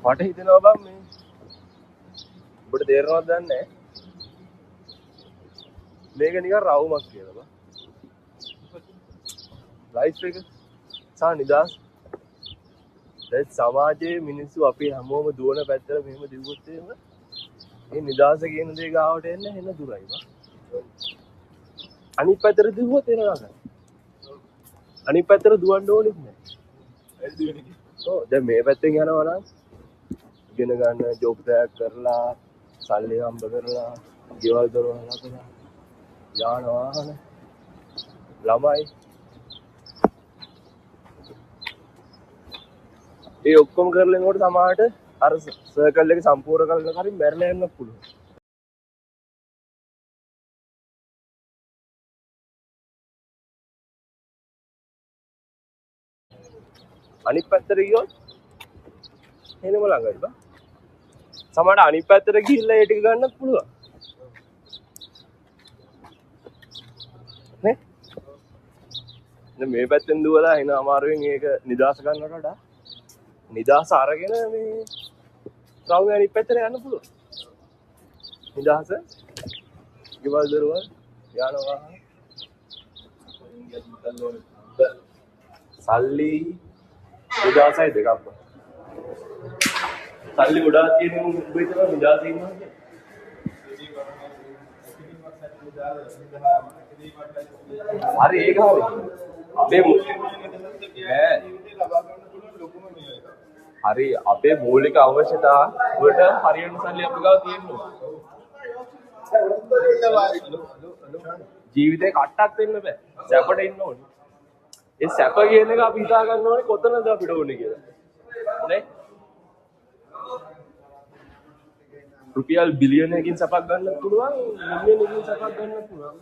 මට හිතෙනවා බං මේ ඔබට තේරෙනවද දන්නේ නැහැ. මේක නිකන් රවුමක් කියලා බං. ලයිෆ් එක සා නිදාස්. දැන් සමාජයේ මිනිස්සු අපි හැමෝම දුවන පැත්තට මෙහෙම දිවුවොත් එහෙම මේ නිදාස කියන දේ ගාවට එන්න එන දුරයි බං. අනිත් පැත්තට දිවුවොත් එනවා ගන්න. අනිත් පැත්තට දුවන්න ඕනෙත් නැහැ. ඔව් දැන් මේ පැත්තෙන් යනවා නම් ඉගෙන ගන්න ජොබ් එකක් කරලා සල්ලි හම්බ කරලා ගෙවල් දොරවල් හදලා යාන වාහන ළමයි ඒ ඔක්කොම කරලා එනකොට සමහරට අර සර්කල් එක සම්පූර්ණ කරලා හරින් මැරලා යන්න පුළුවන්. අනිත් පැත්තට ගියොත් එනම ළඟයි බා. සමහරට අනිත් පැත්තට ගිහිල්ලා ඒ ටික ගන්නත් පුළුවන්. නේ? දැන් මේ පැත්තෙන් දුවලා එන අමාරුවෙන් ඒක නිදාස ගන්නවට වඩා නිදාස අරගෙන මේ රවුම අනිත් පැත්තට යන්න පුළුවන්. නිදාස ගෙවල් දරුවල් යාන වාහන සල්ලි 2000යි දෙකක් බං. සල්ලි ගොඩාක් තියෙන උඹ හිතනවා නිදාසේ ඉන්නවා කියලා. හරි ඒක හරි. හරි අපේ මූලික අවශ්‍යතා වලට හරියන සල්ලි අපි ගාව තියෙනවා. ජීවිතේ කට්ටක් දෙන්න බෑ. සැපට ඉන්න ඕනේ. ඒ සැප කියන එක අපි හිතා ගන්න ඕනේ කොතනද අපිට ඕනේ කියලා. නේ? රුපියල් බිලියනයකින් සැපක් ගන්න පුළුවන්, මිලියනකින් සැපක් ගන්න පුළුවන්.